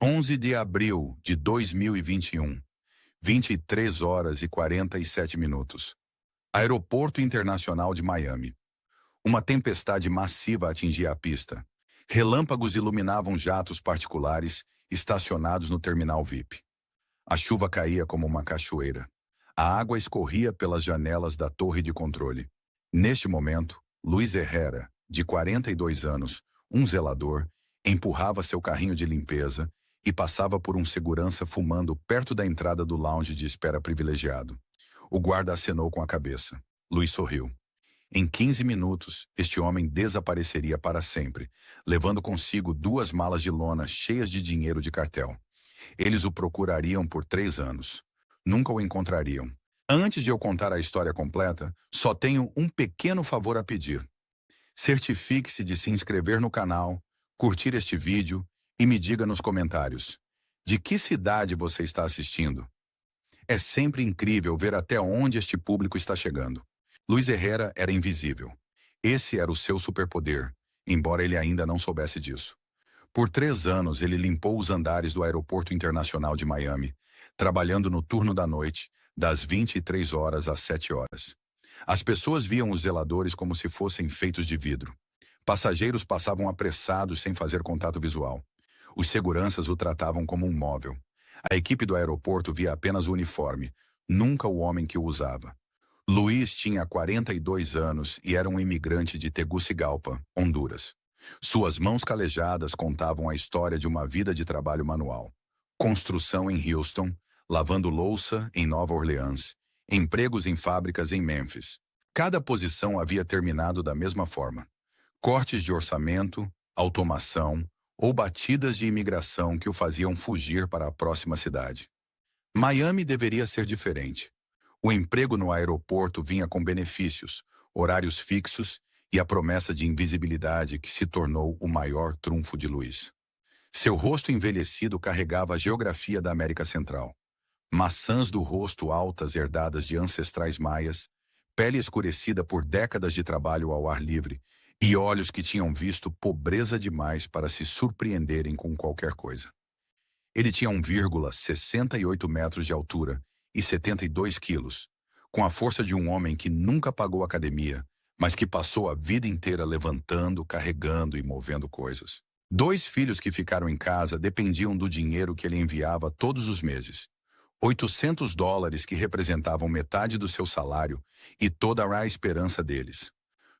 11 de abril de 2021, 23 horas e 47 minutos. Aeroporto Internacional de Miami. Uma tempestade massiva atingia a pista. Relâmpagos iluminavam jatos particulares estacionados no terminal VIP. A chuva caía como uma cachoeira. A água escorria pelas janelas da torre de controle. Neste momento, Luiz Herrera, de 42 anos, um zelador, empurrava seu carrinho de limpeza e passava por um segurança fumando perto da entrada do lounge de espera privilegiado. O guarda acenou com a cabeça. Luiz sorriu. Em 15 minutos, este homem desapareceria para sempre, levando consigo 2 malas de lona cheias de dinheiro de cartel. Eles o procurariam por 3 anos. Nunca o encontrariam. Antes de eu contar a história completa, só tenho um pequeno favor a pedir. Certifique-se de se inscrever no canal, curtir este vídeo e me diga nos comentários: de que cidade você está assistindo? É sempre incrível ver até onde este público está chegando. Luiz Herrera era invisível. Esse era o seu superpoder, embora ele ainda não soubesse disso. Por 3 anos, ele limpou os andares do Aeroporto Internacional de Miami, trabalhando no turno da noite, das 23 horas às 7 horas. As pessoas viam os zeladores como se fossem feitos de vidro. Passageiros passavam apressados sem fazer contato visual. Os seguranças o tratavam como um móvel. A equipe do aeroporto via apenas o uniforme, nunca o homem que o usava. Luiz tinha 42 anos e era um imigrante de Tegucigalpa, Honduras. Suas mãos calejadas contavam a história de uma vida de trabalho manual. Construção em Houston, lavando louça em Nova Orleans, empregos em fábricas em Memphis. Cada posição havia terminado da mesma forma. Cortes de orçamento, automação ou batidas de imigração que o faziam fugir para a próxima cidade. Miami deveria ser diferente. O emprego no aeroporto vinha com benefícios, horários fixos e a promessa de invisibilidade que se tornou o maior trunfo de Luiz. Seu rosto envelhecido carregava a geografia da América Central. Maçãs do rosto altas herdadas de ancestrais maias, pele escurecida por décadas de trabalho ao ar livre e olhos que tinham visto pobreza demais para se surpreenderem com qualquer coisa. Ele tinha 1,68 metros de altura e 72 quilos, com a força de um homem que nunca pagou academia, mas que passou a vida inteira levantando, carregando e movendo coisas. 2 filhos que ficaram em casa dependiam do dinheiro que ele enviava todos os meses. $800 que representavam metade do seu salário e toda a esperança deles.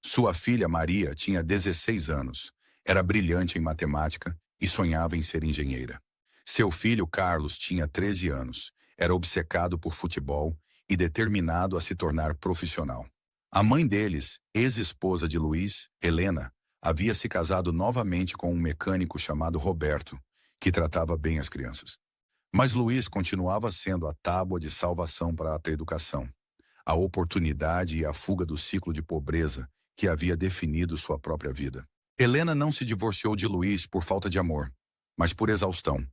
Sua filha Maria tinha 16 anos, era brilhante em matemática e sonhava em ser engenheira. Seu filho Carlos tinha 13 anos, era obcecado por futebol e determinado a se tornar profissional. A mãe deles, ex-esposa de Luiz, Helena, havia se casado novamente com um mecânico chamado Roberto, que tratava bem as crianças. Mas Luiz continuava sendo a tábua de salvação para a educação, a oportunidade e a fuga do ciclo de pobreza que havia definido sua própria vida. Helena não se divorciou de Luiz por falta de amor, mas por exaustão.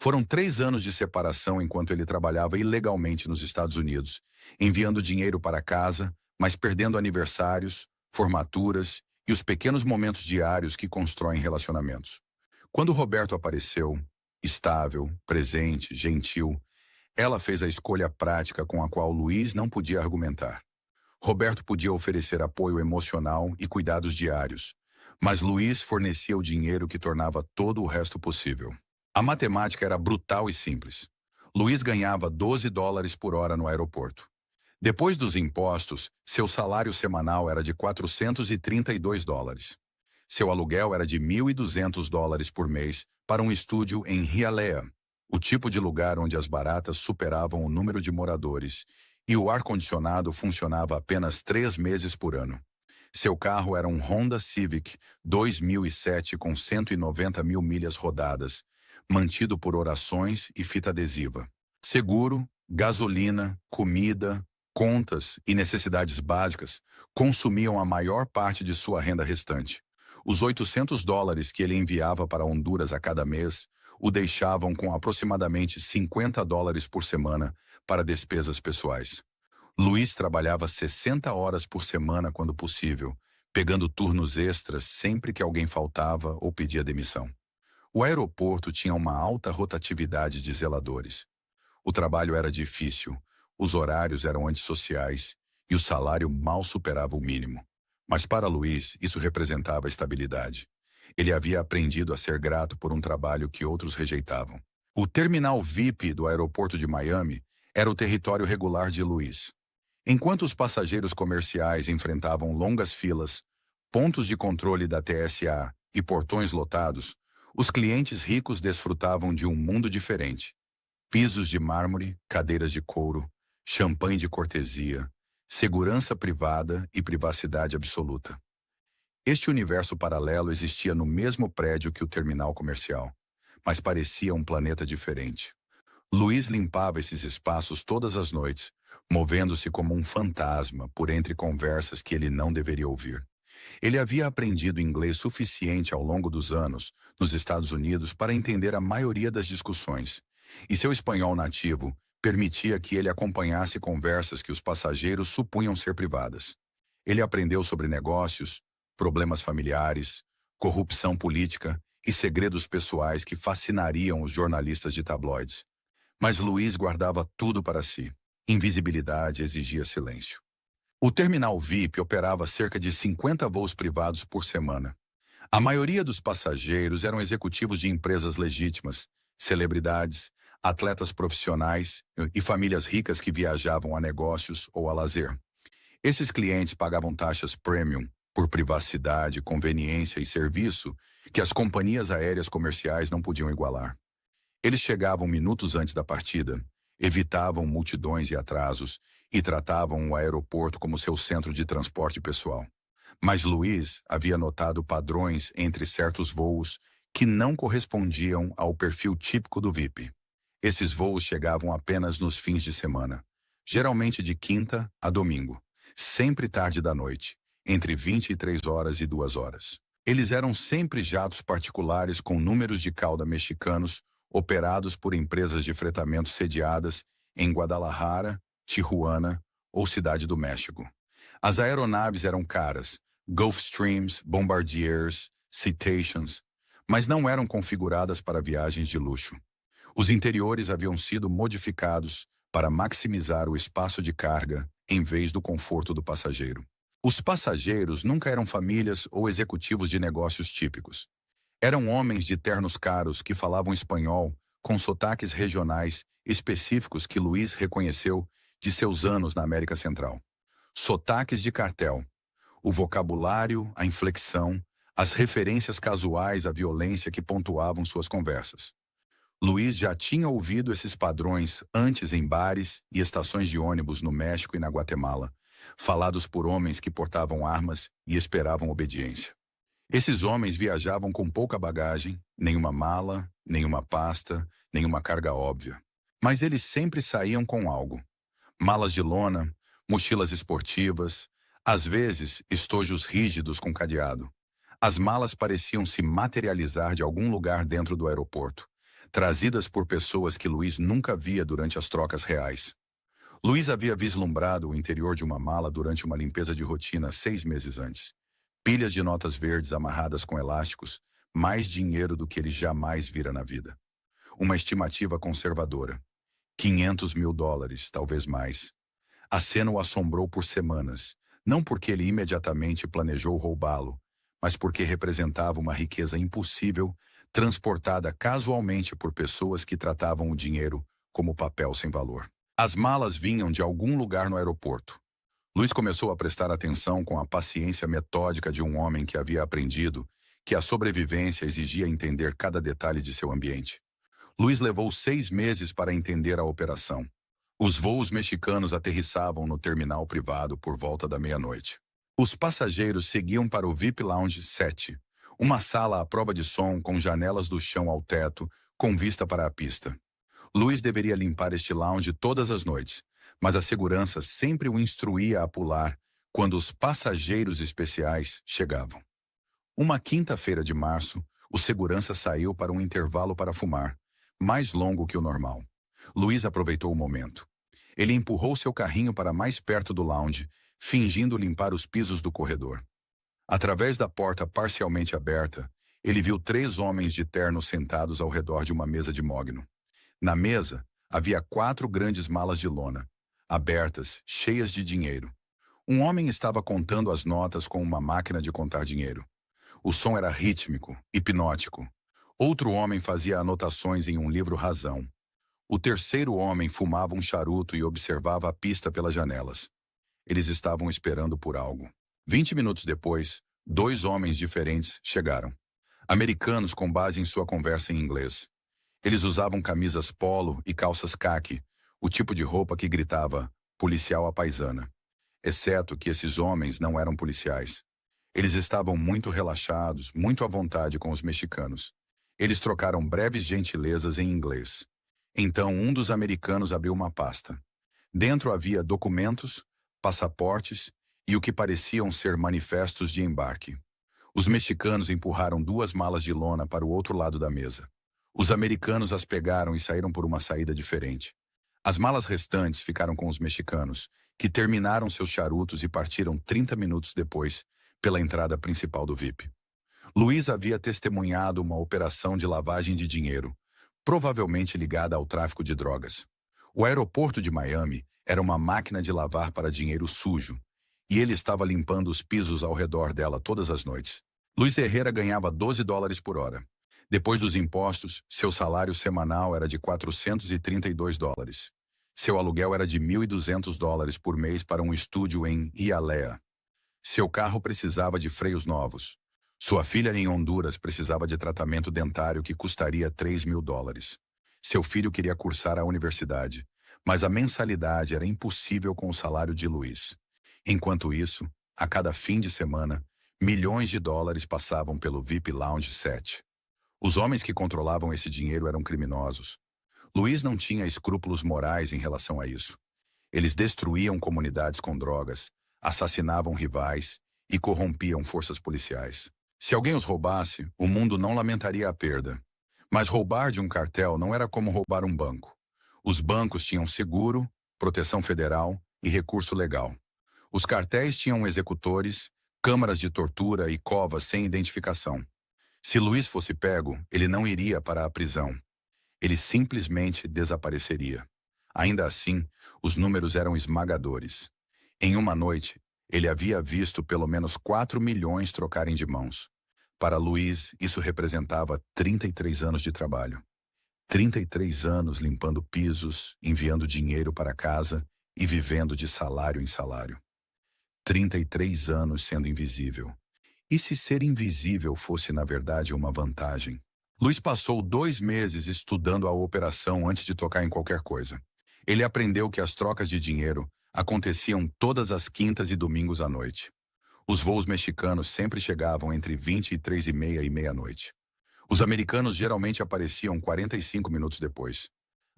Foram 3 anos de separação enquanto ele trabalhava ilegalmente nos Estados Unidos, enviando dinheiro para casa, mas perdendo aniversários, formaturas e os pequenos momentos diários que constroem relacionamentos. Quando Roberto apareceu, estável, presente, gentil, ela fez a escolha prática com a qual Luiz não podia argumentar. Roberto podia oferecer apoio emocional e cuidados diários, mas Luiz fornecia o dinheiro que tornava todo o resto possível. A matemática era brutal e simples. Luiz ganhava $12 por hora no aeroporto. Depois dos impostos, seu salário semanal era de $432. Seu aluguel era de $1.200 por mês para um estúdio em Hialeah, o tipo de lugar onde as baratas superavam o número de moradores, e o ar-condicionado funcionava apenas 3 meses por ano. Seu carro era um Honda Civic 2007 com 190 mil milhas rodadas, mantido por orações e fita adesiva. Seguro, gasolina, comida, contas e necessidades básicas consumiam a maior parte de sua renda restante. Os $800 que ele enviava para Honduras a cada mês o deixavam com aproximadamente $50 por semana para despesas pessoais. Luiz trabalhava 60 horas por semana quando possível, pegando turnos extras sempre que alguém faltava ou pedia demissão. O aeroporto tinha uma alta rotatividade de zeladores. O trabalho era difícil, os horários eram antissociais e o salário mal superava o mínimo. Mas para Luiz, isso representava estabilidade. Ele havia aprendido a ser grato por um trabalho que outros rejeitavam. O terminal VIP do aeroporto de Miami era o território regular de Luiz. Enquanto os passageiros comerciais enfrentavam longas filas, pontos de controle da TSA e portões lotados, os clientes ricos desfrutavam de um mundo diferente. Pisos de mármore, cadeiras de couro, champanhe de cortesia, segurança privada e privacidade absoluta. Este universo paralelo existia no mesmo prédio que o terminal comercial, mas parecia um planeta diferente. Luiz limpava esses espaços todas as noites, movendo-se como um fantasma por entre conversas que ele não deveria ouvir. Ele havia aprendido inglês suficiente ao longo dos anos nos Estados Unidos para entender a maioria das discussões, e seu espanhol nativo permitia que ele acompanhasse conversas que os passageiros supunham ser privadas. Ele aprendeu sobre negócios, problemas familiares, corrupção política e segredos pessoais que fascinariam os jornalistas de tabloides. Mas Luiz guardava tudo para si. Invisibilidade exigia silêncio. O terminal VIP operava cerca de 50 voos privados por semana. A maioria dos passageiros eram executivos de empresas legítimas, celebridades, atletas profissionais e famílias ricas que viajavam a negócios ou a lazer. Esses clientes pagavam taxas premium por privacidade, conveniência e serviço que as companhias aéreas comerciais não podiam igualar. Eles chegavam minutos antes da partida, evitavam multidões e atrasos e tratavam o aeroporto como seu centro de transporte pessoal. Mas Luiz havia notado padrões entre certos voos que não correspondiam ao perfil típico do VIP. Esses voos chegavam apenas nos fins de semana, geralmente de quinta a domingo, sempre tarde da noite, entre 23 horas e 2 horas. Eles eram sempre jatos particulares com números de cauda mexicanos operados por empresas de fretamento sediadas em Guadalajara, Tijuana ou Cidade do México. As aeronaves eram caras, Gulfstreams, Bombardiers, Citations, mas não eram configuradas para viagens de luxo. Os interiores haviam sido modificados para maximizar o espaço de carga em vez do conforto do passageiro. Os passageiros nunca eram famílias ou executivos de negócios típicos. Eram homens de ternos caros que falavam espanhol com sotaques regionais específicos que Luiz reconheceu de seus anos na América Central. Sotaques de cartel. O vocabulário, a inflexão, as referências casuais à violência que pontuavam suas conversas. Luiz já tinha ouvido esses padrões antes em bares e estações de ônibus no México e na Guatemala, falados por homens que portavam armas e esperavam obediência. Esses homens viajavam com pouca bagagem, nenhuma mala, nenhuma pasta, nenhuma carga óbvia. Mas eles sempre saíam com algo. Malas de lona, mochilas esportivas, às vezes estojos rígidos com cadeado. As malas pareciam se materializar de algum lugar dentro do aeroporto, trazidas por pessoas que Luiz nunca via durante as trocas reais. Luiz havia vislumbrado o interior de uma mala durante uma limpeza de rotina 6 meses antes. Pilhas de notas verdes amarradas com elásticos, mais dinheiro do que ele jamais vira na vida. Uma estimativa conservadora. $500 mil, talvez mais. A cena o assombrou por semanas, não porque ele imediatamente planejou roubá-lo, mas porque representava uma riqueza impossível, transportada casualmente por pessoas que tratavam o dinheiro como papel sem valor. As malas vinham de algum lugar no aeroporto. Luiz começou a prestar atenção com a paciência metódica de um homem que havia aprendido que a sobrevivência exigia entender cada detalhe de seu ambiente. Luiz levou 6 meses para entender a operação. Os voos mexicanos aterrissavam no terminal privado por volta da meia-noite. Os passageiros seguiam para o VIP Lounge 7, uma sala à prova de som com janelas do chão ao teto, com vista para a pista. Luiz deveria limpar este lounge todas as noites, mas a segurança sempre o instruía a pular quando os passageiros especiais chegavam. Uma quinta-feira de março, o segurança saiu para um intervalo para fumar, mais longo que o normal. Luiz aproveitou o momento. Ele empurrou seu carrinho para mais perto do lounge, fingindo limpar os pisos do corredor. Através da porta parcialmente aberta, Ele viu 3 homens de terno sentados ao redor de uma mesa de mogno. Na mesa, havia 4 grandes malas de lona, abertas, cheias de dinheiro. Um homem estava contando as notas com uma máquina de contar dinheiro. O som era rítmico, hipnótico. Outro homem fazia anotações em um livro razão. O terceiro homem fumava um charuto e observava a pista pelas janelas. Eles estavam esperando por algo. 20 minutos depois, 2 homens diferentes chegaram. Americanos com base em sua conversa em inglês. Eles usavam camisas polo e calças caqui, o tipo de roupa que gritava policial à paisana. Exceto que esses homens não eram policiais. Eles estavam muito relaxados, muito à vontade com os mexicanos. Eles trocaram breves gentilezas em inglês. Então um dos americanos abriu uma pasta. Dentro havia documentos, passaportes e o que pareciam ser manifestos de embarque. Os mexicanos empurraram 2 malas de lona para o outro lado da mesa. Os americanos as pegaram e saíram por uma saída diferente. As malas restantes ficaram com os mexicanos, que terminaram seus charutos e partiram 30 minutos depois, pela entrada principal do VIP. Luiz havia testemunhado uma operação de lavagem de dinheiro, provavelmente ligada ao tráfico de drogas. O aeroporto de Miami era uma máquina de lavar para dinheiro sujo, e ele estava limpando os pisos ao redor dela todas as noites. Luiz Herrera ganhava $12 por hora. Depois dos impostos, seu salário semanal era de $432. Seu aluguel era de $1.200 por mês para um estúdio em Hialeah. Seu carro precisava de freios novos. Sua filha em Honduras precisava de tratamento dentário que custaria $3.000. Seu filho queria cursar a universidade, mas a mensalidade era impossível com o salário de Luiz. Enquanto isso, a cada fim de semana, milhões de dólares passavam pelo VIP Lounge 7. Os homens que controlavam esse dinheiro eram criminosos. Luiz não tinha escrúpulos morais em relação a isso. Eles destruíam comunidades com drogas, assassinavam rivais e corrompiam forças policiais. Se alguém os roubasse, o mundo não lamentaria a perda. Mas roubar de um cartel não era como roubar um banco. Os bancos tinham seguro, proteção federal e recurso legal. Os cartéis tinham executores, câmaras de tortura e covas sem identificação. Se Luiz fosse pego, ele não iria para a prisão. Ele simplesmente desapareceria. Ainda assim, os números eram esmagadores. Em uma noite, ele havia visto pelo menos 4 milhões trocarem de mãos. Para Luiz, isso representava 33 anos de trabalho. 33 anos limpando pisos, enviando dinheiro para casa e vivendo de salário em salário. 33 anos sendo invisível. E se ser invisível fosse, na verdade, uma vantagem? Luiz passou 2 meses estudando a operação antes de tocar em qualquer coisa. Ele aprendeu que as trocas de dinheiro aconteciam todas as quintas e domingos à noite. Os voos mexicanos sempre chegavam entre 23h30 e meia-noite. Os americanos geralmente apareciam 45 minutos depois.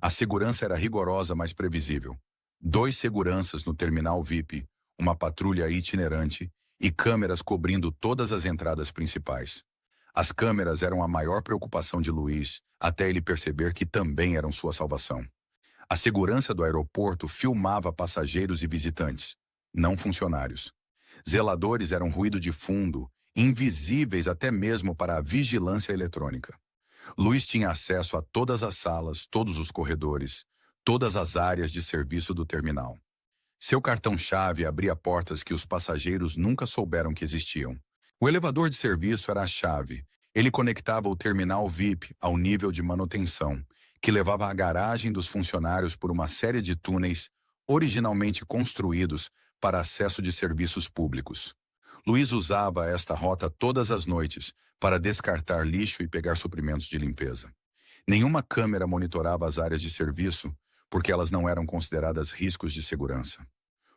A segurança era rigorosa, mas previsível. 2 seguranças no terminal VIP, uma patrulha itinerante e câmeras cobrindo todas as entradas principais. As câmeras eram a maior preocupação de Luiz, até ele perceber que também eram sua salvação. A segurança do aeroporto filmava passageiros e visitantes, não funcionários. Zeladores eram ruído de fundo, invisíveis até mesmo para a vigilância eletrônica. Luiz tinha acesso a todas as salas, todos os corredores, todas as áreas de serviço do terminal. Seu cartão-chave abria portas que os passageiros nunca souberam que existiam. O elevador de serviço era a chave. Ele conectava o terminal VIP ao nível de manutenção, que levava à garagem dos funcionários por uma série de túneis originalmente construídos para acesso de serviços públicos. Luiz usava esta rota todas as noites para descartar lixo e pegar suprimentos de limpeza. Nenhuma câmera monitorava as áreas de serviço, porque elas não eram consideradas riscos de segurança.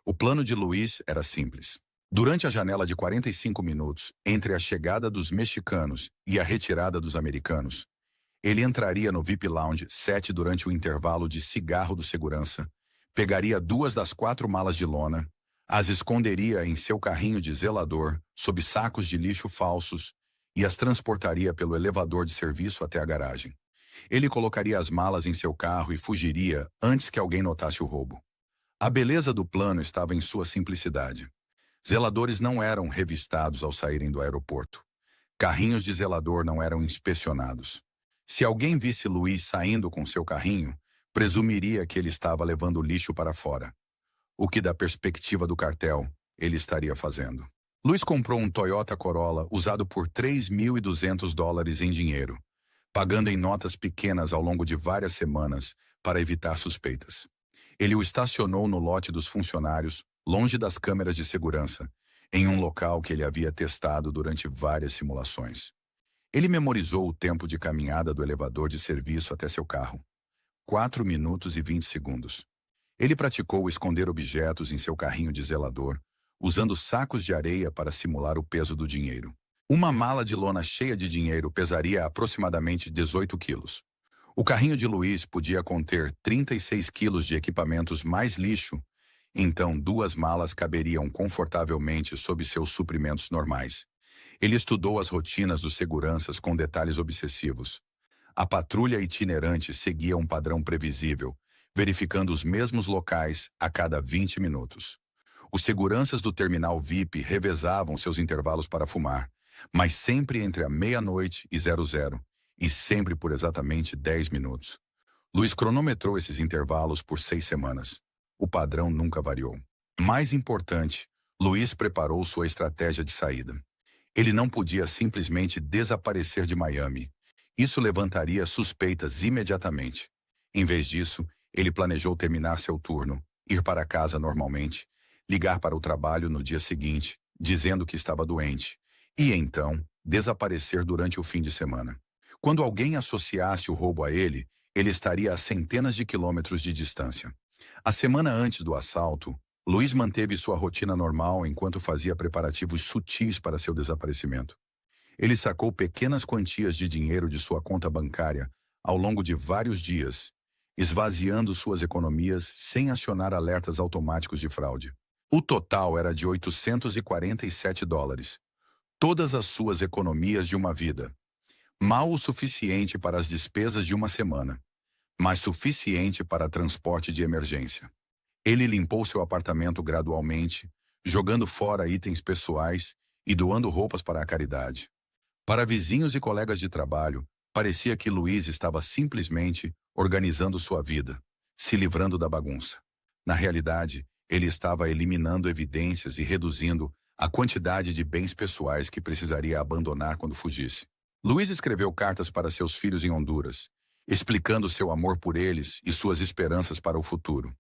O plano de Luiz era simples. Durante a janela de 45 minutos, entre a chegada dos mexicanos e a retirada dos americanos, ele entraria no VIP Lounge 7 durante o intervalo de cigarro do segurança, pegaria 2 das 4 malas de lona, as esconderia em seu carrinho de zelador, sob sacos de lixo falsos, e as transportaria pelo elevador de serviço até a garagem. Ele colocaria as malas em seu carro e fugiria antes que alguém notasse o roubo. A beleza do plano estava em sua simplicidade. Zeladores não eram revistados ao saírem do aeroporto. Carrinhos de zelador não eram inspecionados. Se alguém visse Luiz saindo com seu carrinho, presumiria que ele estava levando lixo para fora. O que, da perspectiva do cartel, ele estaria fazendo. Luiz comprou um Toyota Corolla usado por $3.200 em dinheiro, pagando em notas pequenas ao longo de várias semanas para evitar suspeitas. Ele o estacionou no lote dos funcionários, longe das câmeras de segurança, em um local que ele havia testado durante várias simulações. Ele memorizou o tempo de caminhada do elevador de serviço até seu carro. 4 minutos e 20 segundos. Ele praticou esconder objetos em seu carrinho de zelador, usando sacos de areia para simular o peso do dinheiro. Uma mala de lona cheia de dinheiro pesaria aproximadamente 18 quilos. O carrinho de Luiz podia conter 36 quilos de equipamentos mais lixo, então 2 malas caberiam confortavelmente sob seus suprimentos normais. Ele estudou as rotinas dos seguranças com detalhes obsessivos. A patrulha itinerante seguia um padrão previsível, verificando os mesmos locais a cada 20 minutos. Os seguranças do terminal VIP revezavam seus intervalos para fumar, mas sempre entre a meia-noite e 00, e sempre por exatamente 10 minutos. Luiz cronometrou esses intervalos por 6 semanas. O padrão nunca variou. Mais importante, Luiz preparou sua estratégia de saída. Ele não podia simplesmente desaparecer de Miami. Isso levantaria suspeitas imediatamente. Em vez disso, ele planejou terminar seu turno, ir para casa normalmente, ligar para o trabalho no dia seguinte, dizendo que estava doente, e então desaparecer durante o fim de semana. Quando alguém associasse o roubo a ele, ele estaria a centenas de quilômetros de distância. A semana antes do assalto, Luiz manteve sua rotina normal enquanto fazia preparativos sutis para seu desaparecimento. Ele sacou pequenas quantias de dinheiro de sua conta bancária ao longo de vários dias, esvaziando suas economias sem acionar alertas automáticos de fraude. O total era de $847. Todas as suas economias de uma vida. Mal o suficiente para as despesas de uma semana, mas suficiente para transporte de emergência. Ele limpou seu apartamento gradualmente, jogando fora itens pessoais e doando roupas para a caridade. Para vizinhos e colegas de trabalho, parecia que Luiz estava simplesmente organizando sua vida, se livrando da bagunça. Na realidade, ele estava eliminando evidências e reduzindo a quantidade de bens pessoais que precisaria abandonar quando fugisse. Luiz escreveu cartas para seus filhos em Honduras, explicando seu amor por eles e suas esperanças para o futuro.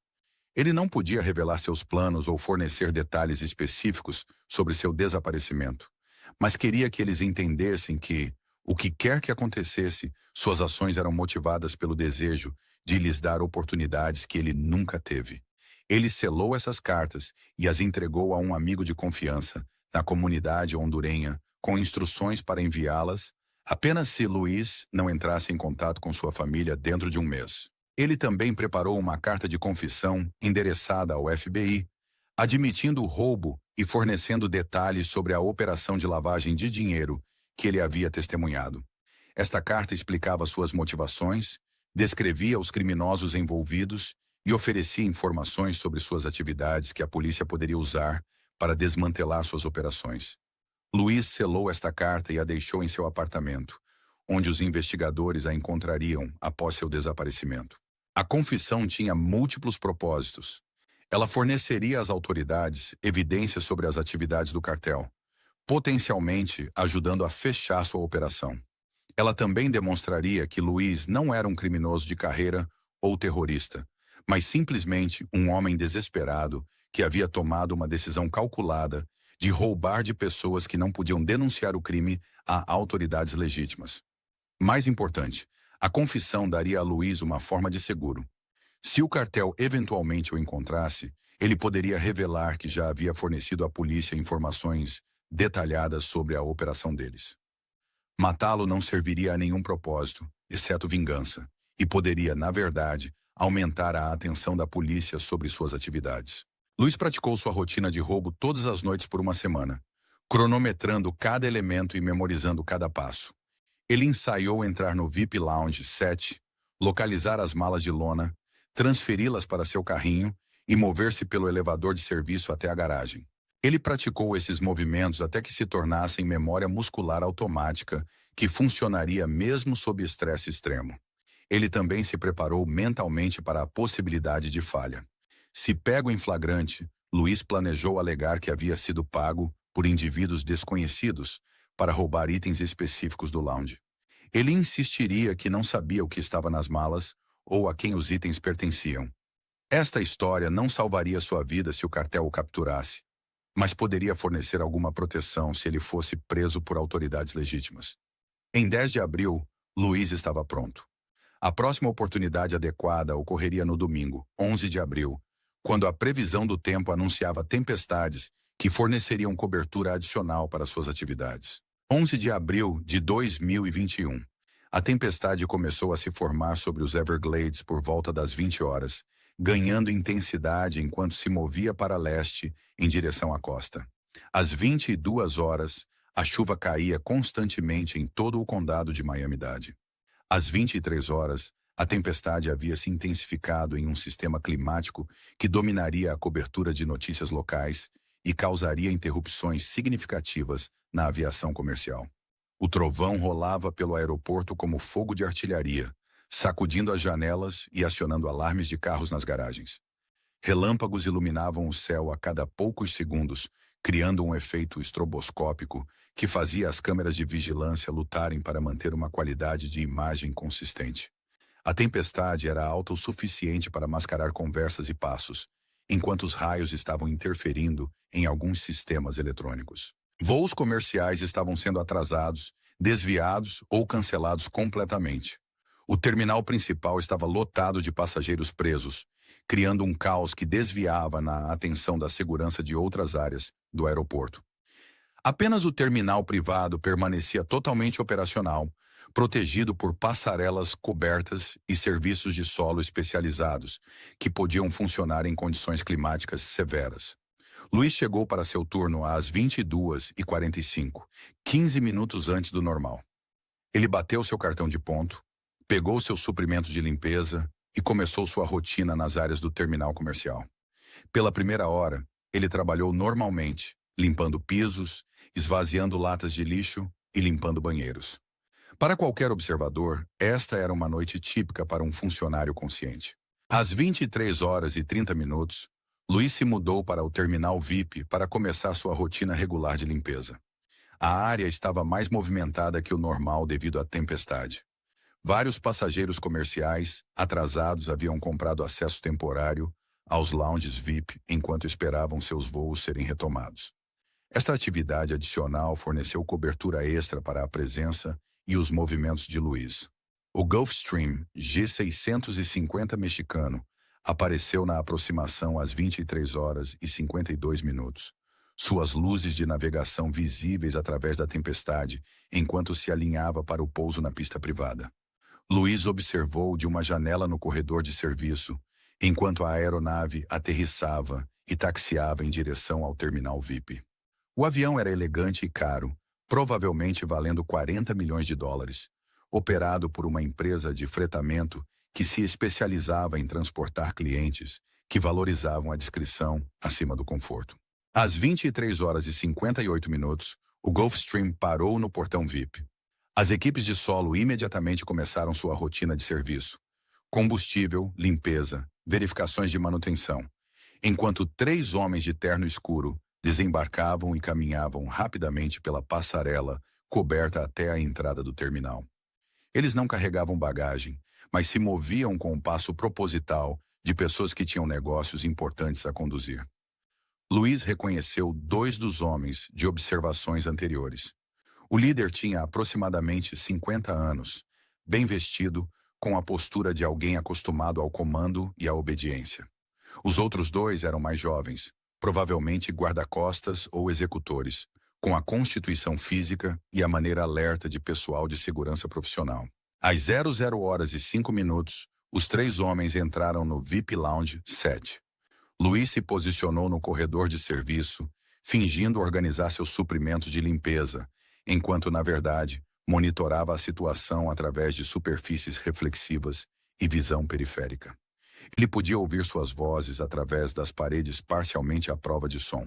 Ele não podia revelar seus planos ou fornecer detalhes específicos sobre seu desaparecimento, mas queria que eles entendessem que, o que quer que acontecesse, suas ações eram motivadas pelo desejo de lhes dar oportunidades que ele nunca teve. Ele selou essas cartas e as entregou a um amigo de confiança, na comunidade hondurenha, com instruções para enviá-las apenas se Luiz não entrasse em contato com sua família dentro de um mês. Ele também preparou uma carta de confissão endereçada ao FBI, admitindo o roubo e fornecendo detalhes sobre a operação de lavagem de dinheiro que ele havia testemunhado. Esta carta explicava suas motivações, descrevia os criminosos envolvidos e oferecia informações sobre suas atividades que a polícia poderia usar para desmantelar suas operações. Luiz selou esta carta e a deixou em seu apartamento, onde os investigadores a encontrariam após seu desaparecimento. A confissão tinha múltiplos propósitos. Ela forneceria às autoridades evidências sobre as atividades do cartel, potencialmente ajudando a fechar sua operação. Ela também demonstraria que Luiz não era um criminoso de carreira ou terrorista, mas simplesmente um homem desesperado que havia tomado uma decisão calculada de roubar de pessoas que não podiam denunciar o crime a autoridades legítimas. Mais importante, a confissão daria a Luiz uma forma de seguro. Se o cartel eventualmente o encontrasse, ele poderia revelar que já havia fornecido à polícia informações detalhadas sobre a operação deles. Matá-lo não serviria a nenhum propósito, exceto vingança, e poderia, na verdade, aumentar a atenção da polícia sobre suas atividades. Luiz praticou sua rotina de roubo todas as noites por uma semana, cronometrando cada elemento e memorizando cada passo. Ele ensaiou entrar no VIP Lounge 7, localizar as malas de lona, transferi-las para seu carrinho e mover-se pelo elevador de serviço até a garagem. Ele praticou esses movimentos até que se tornassem memória muscular automática, que funcionaria mesmo sob estresse extremo. Ele também se preparou mentalmente para a possibilidade de falha. Se pego em flagrante, Luiz planejou alegar que havia sido pago por indivíduos desconhecidos para roubar itens específicos do lounge. Ele insistiria que não sabia o que estava nas malas ou a quem os itens pertenciam. Esta história não salvaria sua vida se o cartel o capturasse, mas poderia fornecer alguma proteção se ele fosse preso por autoridades legítimas. Em 10 de abril, Luiz estava pronto. A próxima oportunidade adequada ocorreria no domingo, 11 de abril, quando a previsão do tempo anunciava tempestades que forneceriam cobertura adicional para suas atividades. 11 de abril de 2021. A tempestade começou a se formar sobre os Everglades por volta das 20 horas, ganhando intensidade enquanto se movia para leste em direção à costa. Às 22 horas, a chuva caía constantemente em todo o condado de Miami-Dade. Às 23 horas, a tempestade havia se intensificado em um sistema climático que dominaria a cobertura de notícias locais e causaria interrupções significativas na aviação comercial. O trovão rolava pelo aeroporto como fogo de artilharia, sacudindo as janelas e acionando alarmes de carros nas garagens. Relâmpagos iluminavam o céu a cada poucos segundos, criando um efeito estroboscópico que fazia as câmeras de vigilância lutarem para manter uma qualidade de imagem consistente. A tempestade era alta o suficiente para mascarar conversas e passos, enquanto os raios estavam interferindo em alguns sistemas eletrônicos. Voos comerciais estavam sendo atrasados, desviados ou cancelados completamente. O terminal principal estava lotado de passageiros presos, criando um caos que desviava na atenção da segurança de outras áreas do aeroporto. Apenas o terminal privado permanecia totalmente operacional, protegido por passarelas cobertas e serviços de solo especializados, que podiam funcionar em condições climáticas severas. Luiz chegou para seu turno às 22h45, 15 minutos antes do normal. Ele bateu seu cartão de ponto, pegou seus suprimentos de limpeza e começou sua rotina nas áreas do terminal comercial. Pela primeira hora, ele trabalhou normalmente, limpando pisos, esvaziando latas de lixo e limpando banheiros. Para qualquer observador, esta era uma noite típica para um funcionário consciente. Às 23h30, Luiz se mudou para o terminal VIP para começar sua rotina regular de limpeza. A área estava mais movimentada que o normal devido à tempestade. Vários passageiros comerciais atrasados haviam comprado acesso temporário aos lounges VIP enquanto esperavam seus voos serem retomados. Esta atividade adicional forneceu cobertura extra para a presença e os movimentos de Luiz. O Gulfstream G650 mexicano apareceu na aproximação às 23h52. Suas luzes de navegação visíveis através da tempestade enquanto se alinhava para o pouso na pista privada. Luiz observou de uma janela no corredor de serviço, enquanto a aeronave aterrissava e taxiava em direção ao terminal VIP. O avião era elegante e caro, provavelmente valendo $40 milhões, operado por uma empresa de fretamento que se especializava em transportar clientes que valorizavam a discrição acima do conforto. Às 23h58, o Gulfstream parou no portão VIP. As equipes de solo imediatamente começaram sua rotina de serviço: combustível, limpeza, verificações de manutenção, enquanto 3 homens de terno escuro desembarcavam e caminhavam rapidamente pela passarela coberta até a entrada do terminal. Eles não carregavam bagagem, mas se moviam com um passo proposital de pessoas que tinham negócios importantes a conduzir. Luiz reconheceu 2 dos homens de observações anteriores. O líder tinha aproximadamente 50 anos, bem vestido, com a postura de alguém acostumado ao comando e à obediência. Os outros 2 eram mais jovens, provavelmente guarda-costas ou executores, com a constituição física e a maneira alerta de pessoal de segurança profissional. Às 00h05, os 3 homens entraram no VIP Lounge 7. Luiz se posicionou no corredor de serviço, fingindo organizar seus suprimentos de limpeza, enquanto, na verdade, monitorava a situação através de superfícies reflexivas e visão periférica. Ele podia ouvir suas vozes através das paredes parcialmente à prova de som.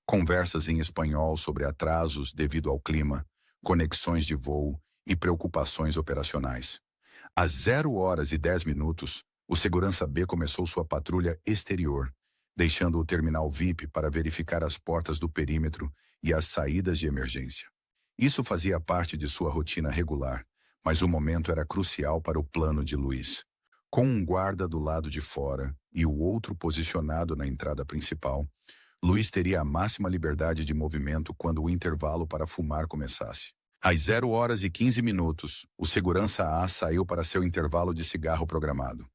conversas em espanhol sobre atrasos devido ao clima, conexões de voo e preocupações operacionais. Às 0h10, o segurança B começou sua patrulha exterior, deixando o terminal VIP para verificar as portas do perímetro e as saídas de emergência. Isso fazia parte de sua rotina regular, mas o momento era crucial para o plano de Luiz. Com um guarda do lado de fora e o outro posicionado na entrada principal, Luiz teria a máxima liberdade de movimento quando o intervalo para fumar começasse. Às 0h15, o segurança A saiu para seu intervalo de cigarro programado.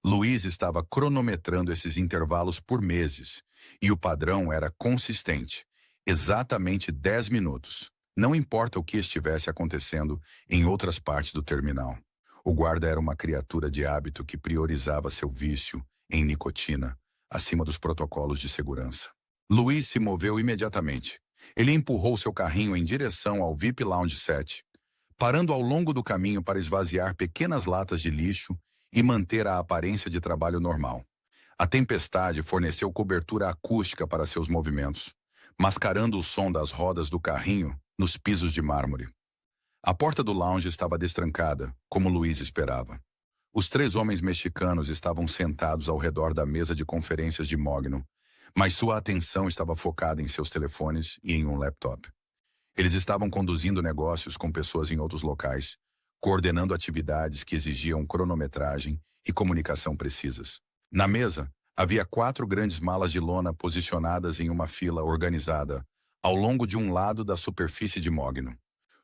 Luiz estava cronometrando esses intervalos por meses, e o padrão era consistente, exatamente 10 minutos. Não importa o que estivesse acontecendo em outras partes do terminal. O guarda era uma criatura de hábito que priorizava seu vício em nicotina acima dos protocolos de segurança. Luiz se moveu imediatamente. Ele empurrou seu carrinho em direção ao VIP Lounge 7, parando ao longo do caminho para esvaziar pequenas latas de lixo e manter a aparência de trabalho normal. A tempestade forneceu cobertura acústica para seus movimentos, mascarando o som das rodas do carrinho nos pisos de mármore. A porta do lounge estava destrancada, como Luiz esperava. Os 3 homens mexicanos estavam sentados ao redor da mesa de conferências de Mogno, mas sua atenção estava focada em seus telefones e em um laptop. Eles estavam conduzindo negócios com pessoas em outros locais, coordenando atividades que exigiam cronometragem e comunicação precisas. Na mesa, havia 4 grandes malas de lona posicionadas em uma fila organizada, ao longo de um lado da superfície de Mogno.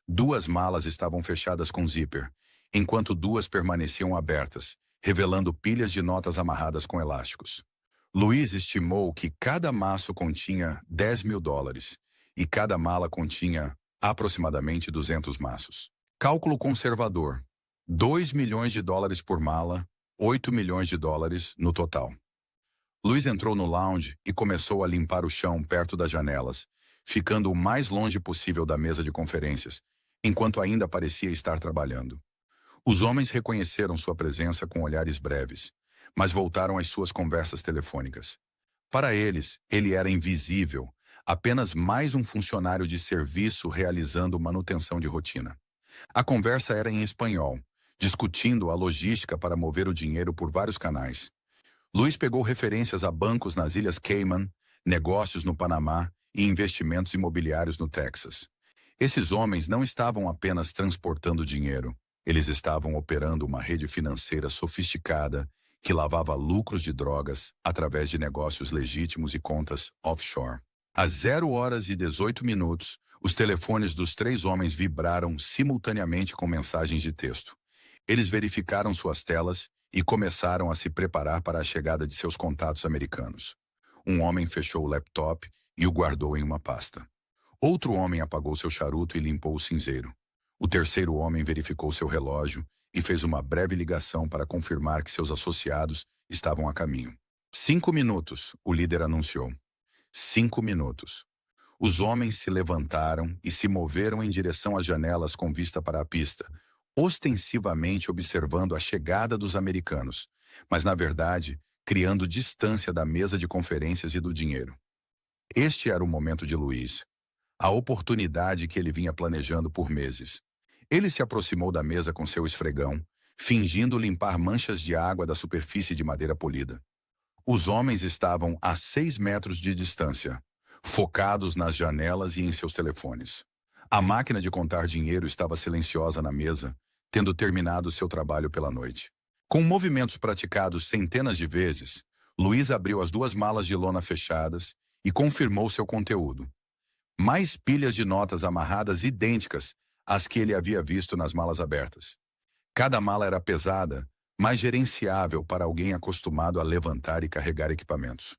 2 malas estavam fechadas com zíper, enquanto 2 permaneciam abertas, revelando pilhas de notas amarradas com elásticos. Luiz estimou que cada maço continha $10.000 e cada mala continha aproximadamente 200 maços. Cálculo conservador: $2 milhões por mala, $8 milhões no total. Luiz entrou no lounge e começou a limpar o chão perto das janelas, ficando o mais longe possível da mesa de conferências, enquanto ainda parecia estar trabalhando. Os homens reconheceram sua presença com olhares breves, mas voltaram às suas conversas telefônicas. Para eles, ele era invisível, apenas mais um funcionário de serviço realizando manutenção de rotina. A conversa era em espanhol, discutindo a logística para mover o dinheiro por vários canais. Luiz pegou referências a bancos nas Ilhas Cayman, negócios no Panamá e investimentos imobiliários no Texas. Esses homens não estavam apenas transportando dinheiro, eles estavam operando uma rede financeira sofisticada que lavava lucros de drogas através de negócios legítimos e contas offshore. Às 0h18, os telefones dos 3 homens vibraram simultaneamente com mensagens de texto. Eles verificaram suas telas e começaram a se preparar para a chegada de seus contatos americanos. Um homem fechou o laptop e o guardou em uma pasta. Outro homem apagou seu charuto e limpou o cinzeiro. O terceiro homem verificou seu relógio e fez uma breve ligação para confirmar que seus associados estavam a caminho. 5 minutos, o líder anunciou. 5 minutos. Os homens se levantaram e se moveram em direção às janelas com vista para a pista, ostensivamente observando a chegada dos americanos, mas, na verdade, criando distância da mesa de conferências e do dinheiro. Este era o momento de Luiz, a oportunidade que ele vinha planejando por meses. Ele se aproximou da mesa com seu esfregão, fingindo limpar manchas de água da superfície de madeira polida. Os homens estavam a 6 metros de distância, focados nas janelas e em seus telefones. A máquina de contar dinheiro estava silenciosa na mesa, tendo terminado seu trabalho pela noite. Com movimentos praticados centenas de vezes, Luiz abriu as 2 malas de lona fechadas e confirmou seu conteúdo. Mais pilhas de notas amarradas idênticas às que ele havia visto nas malas abertas. Cada mala era pesada, mas gerenciável para alguém acostumado a levantar e carregar equipamentos.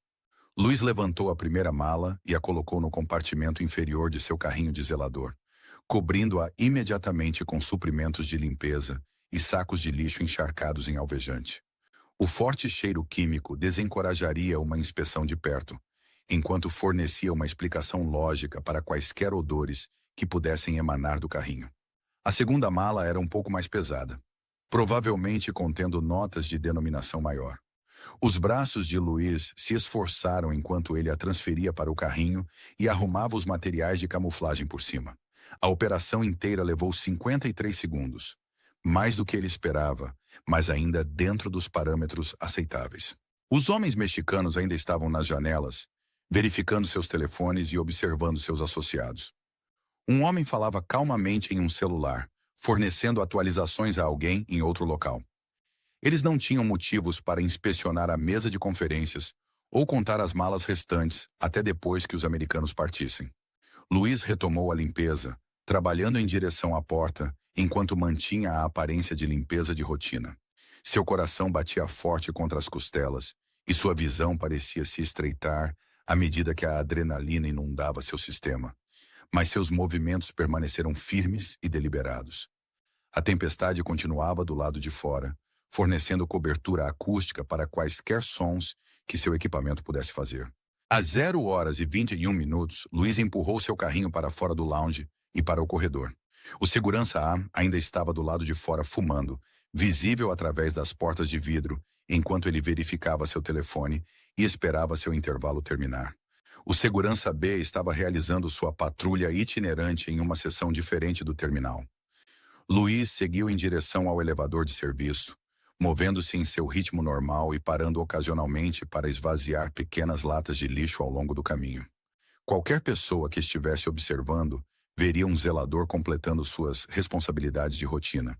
Luiz levantou a primeira mala e a colocou no compartimento inferior de seu carrinho de zelador, cobrindo-a imediatamente com suprimentos de limpeza e sacos de lixo encharcados em alvejante. O forte cheiro químico desencorajaria uma inspeção de perto, enquanto fornecia uma explicação lógica para quaisquer odores que pudessem emanar do carrinho. A segunda mala era um pouco mais pesada, provavelmente contendo notas de denominação maior. Os braços de Luiz se esforçaram enquanto ele a transferia para o carrinho e arrumava os materiais de camuflagem por cima. A operação inteira levou 53 segundos. Mais do que ele esperava, mas ainda dentro dos parâmetros aceitáveis. Os homens mexicanos ainda estavam nas janelas, verificando seus telefones e observando seus associados. Um homem falava calmamente em um celular, fornecendo atualizações a alguém em outro local. Eles não tinham motivos para inspecionar a mesa de conferências ou contar as malas restantes até depois que os americanos partissem. Luiz retomou a limpeza, trabalhando em direção à porta, enquanto mantinha a aparência de limpeza de rotina. Seu coração batia forte contra as costelas e sua visão parecia se estreitar à medida que a adrenalina inundava seu sistema. Mas seus movimentos permaneceram firmes e deliberados. A tempestade continuava do lado de fora, fornecendo cobertura acústica para quaisquer sons que seu equipamento pudesse fazer. Às 0h21, Luiz empurrou seu carrinho para fora do lounge e para o corredor. O segurança A ainda estava do lado de fora fumando, visível através das portas de vidro, enquanto ele verificava seu telefone e esperava seu intervalo terminar. O segurança B estava realizando sua patrulha itinerante em uma seção diferente do terminal. Luiz seguiu em direção ao elevador de serviço, movendo-se em seu ritmo normal e parando ocasionalmente para esvaziar pequenas latas de lixo ao longo do caminho. Qualquer pessoa que estivesse observando veria um zelador completando suas responsabilidades de rotina.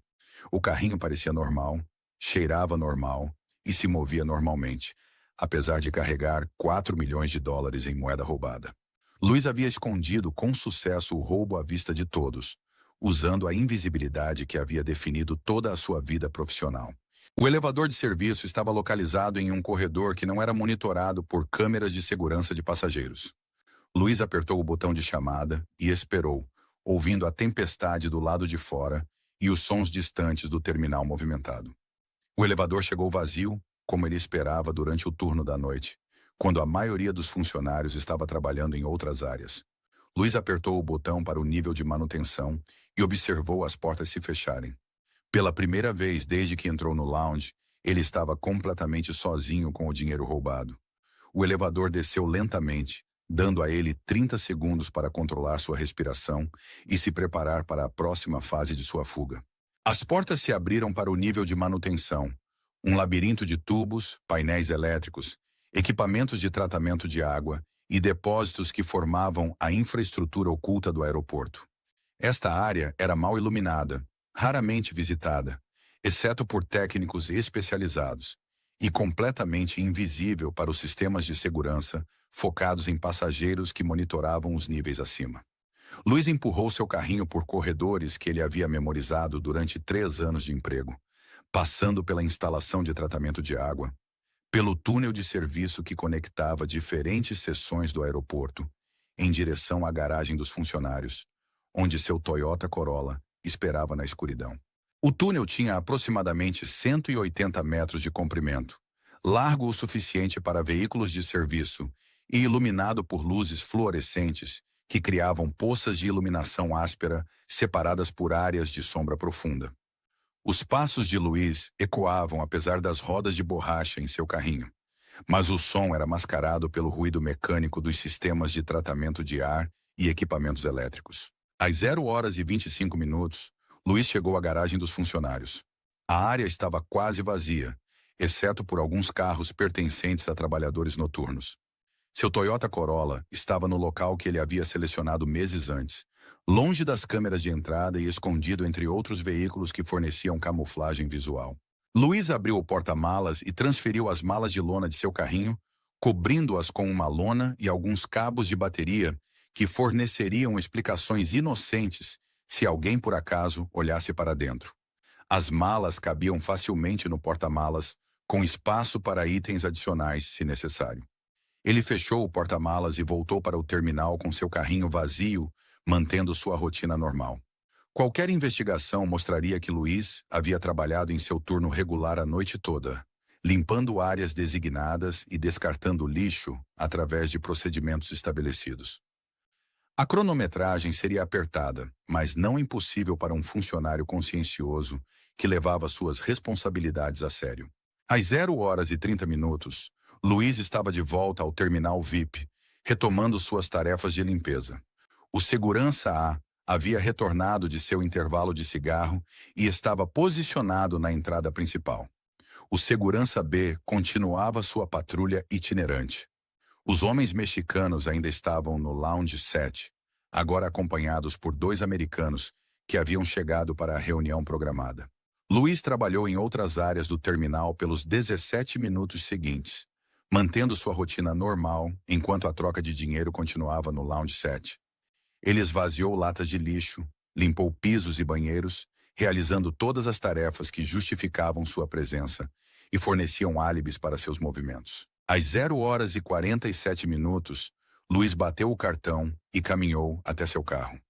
O carrinho parecia normal, cheirava normal e se movia normalmente, apesar de carregar $4 milhões em moeda roubada. Luiz havia escondido com sucesso o roubo à vista de todos, usando a invisibilidade que havia definido toda a sua vida profissional. O elevador de serviço estava localizado em um corredor que não era monitorado por câmeras de segurança de passageiros. Luiz apertou o botão de chamada e esperou, ouvindo a tempestade do lado de fora e os sons distantes do terminal movimentado. O elevador chegou vazio, como ele esperava durante o turno da noite, quando a maioria dos funcionários estava trabalhando em outras áreas. Luiz apertou o botão para o nível de manutenção e observou as portas se fecharem. Pela primeira vez desde que entrou no lounge, ele estava completamente sozinho com o dinheiro roubado. O elevador desceu lentamente, dando a ele 30 segundos para controlar sua respiração e se preparar para a próxima fase de sua fuga. As portas se abriram para o nível de manutenção, um labirinto de tubos, painéis elétricos, equipamentos de tratamento de água e depósitos que formavam a infraestrutura oculta do aeroporto. Esta área era mal iluminada, raramente visitada, exceto por técnicos especializados, e completamente invisível para os sistemas de segurança focados em passageiros que monitoravam os níveis acima. Luiz empurrou seu carrinho por corredores que ele havia memorizado durante 3 anos de emprego, passando pela instalação de tratamento de água, pelo túnel de serviço que conectava diferentes seções do aeroporto, em direção à garagem dos funcionários, onde seu Toyota Corolla esperava na escuridão. O túnel tinha aproximadamente 180 metros de comprimento, largo o suficiente para veículos de serviço e iluminado por luzes fluorescentes que criavam poças de iluminação áspera separadas por áreas de sombra profunda. Os passos de Luiz ecoavam apesar das rodas de borracha em seu carrinho, mas o som era mascarado pelo ruído mecânico dos sistemas de tratamento de ar e equipamentos elétricos. Às 0h25, Luiz chegou à garagem dos funcionários. A área estava quase vazia, exceto por alguns carros pertencentes a trabalhadores noturnos. Seu Toyota Corolla estava no local que ele havia selecionado meses antes, longe das câmeras de entrada e escondido entre outros veículos que forneciam camuflagem visual. Luiz abriu o porta-malas e transferiu as malas de lona de seu carrinho, cobrindo-as com uma lona e alguns cabos de bateria que forneceriam explicações inocentes se alguém por acaso olhasse para dentro. As malas cabiam facilmente no porta-malas, com espaço para itens adicionais, se necessário. Ele fechou o porta-malas e voltou para o terminal com seu carrinho vazio, mantendo sua rotina normal. Qualquer investigação mostraria que Luiz havia trabalhado em seu turno regular a noite toda, limpando áreas designadas e descartando lixo através de procedimentos estabelecidos. A cronometragem seria apertada, mas não impossível para um funcionário consciencioso que levava suas responsabilidades a sério. Às 0h30, Luiz estava de volta ao terminal VIP, retomando suas tarefas de limpeza. O segurança A havia retornado de seu intervalo de cigarro e estava posicionado na entrada principal. O segurança B continuava sua patrulha itinerante. Os homens mexicanos ainda estavam no Lounge 7, agora acompanhados por 2 americanos que haviam chegado para a reunião programada. Luiz trabalhou em outras áreas do terminal pelos 17 minutos seguintes, mantendo sua rotina normal enquanto a troca de dinheiro continuava no Lounge 7. Ele esvaziou latas de lixo, limpou pisos e banheiros, realizando todas as tarefas que justificavam sua presença e forneciam álibis para seus movimentos. Às 0h47, Luiz bateu o cartão e caminhou até seu carro.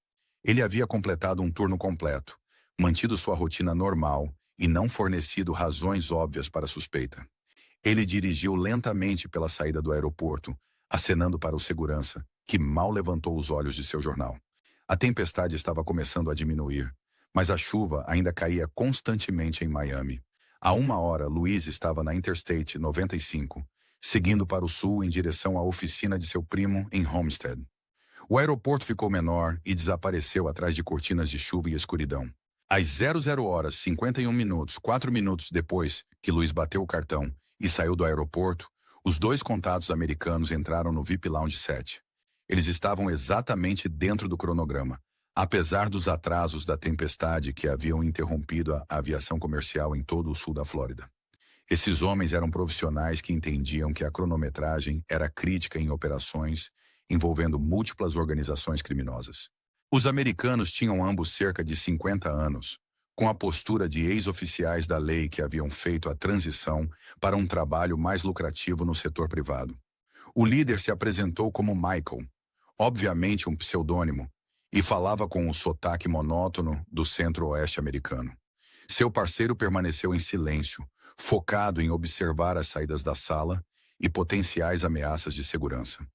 Ele havia completado um turno completo, mantido sua rotina normal e não fornecido razões óbvias para a suspeita. Ele dirigiu lentamente pela saída do aeroporto, acenando para o segurança, que mal levantou os olhos de seu jornal. A tempestade estava começando a diminuir, mas a chuva ainda caía constantemente em Miami. A 1h, Luiz estava na Interstate 95, seguindo para o sul em direção à oficina de seu primo em Homestead. O aeroporto ficou menor e desapareceu atrás de cortinas de chuva e escuridão. Às 00h51, 4 minutos depois que Luiz bateu o cartão e saiu do aeroporto, os 2 contatos americanos entraram no VIP Lounge 7. Eles estavam exatamente dentro do cronograma, apesar dos atrasos da tempestade que haviam interrompido a aviação comercial em todo o sul da Flórida. Esses homens eram profissionais que entendiam que a cronometragem era crítica em operações envolvendo múltiplas organizações criminosas. Os americanos tinham ambos cerca de 50 anos, com a postura de ex-oficiais da lei que haviam feito a transição para um trabalho mais lucrativo no setor privado. O líder se apresentou como Michael, obviamente um pseudônimo, e falava com o sotaque monótono do centro-oeste americano. Seu parceiro permaneceu em silêncio, focado em observar as saídas da sala e potenciais ameaças de segurança.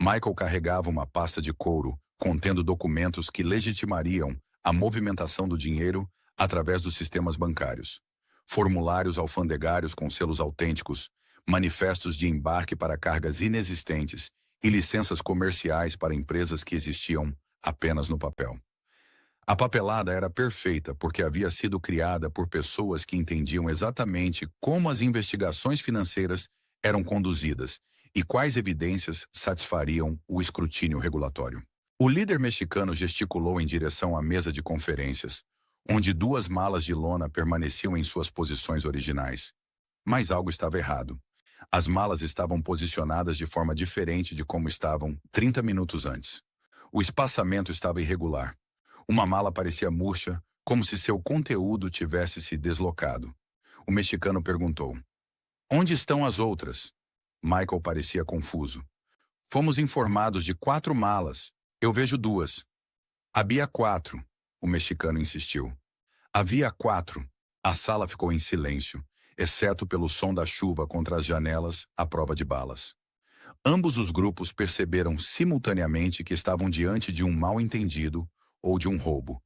Michael carregava uma pasta de couro contendo documentos que legitimariam a movimentação do dinheiro através dos sistemas bancários, formulários alfandegários com selos autênticos, manifestos de embarque para cargas inexistentes e licenças comerciais para empresas que existiam apenas no papel. A papelada era perfeita porque havia sido criada por pessoas que entendiam exatamente como as investigações financeiras eram conduzidas e quais evidências satisfariam o escrutínio regulatório. O líder mexicano gesticulou em direção à mesa de conferências, onde 2 malas de lona permaneciam em suas posições originais. Mas algo estava errado. As malas estavam posicionadas de forma diferente de como estavam 30 minutos antes. O espaçamento estava irregular. Uma mala parecia murcha, como se seu conteúdo tivesse se deslocado. O mexicano perguntou: "Onde estão as outras?" Michael parecia confuso. "Fomos informados de 4 malas. Eu vejo 2. Havia 4, o mexicano insistiu. Havia 4. A sala ficou em silêncio, exceto pelo som da chuva contra as janelas à prova de balas. Ambos os grupos perceberam simultaneamente que estavam diante de um mal-entendido ou de um roubo,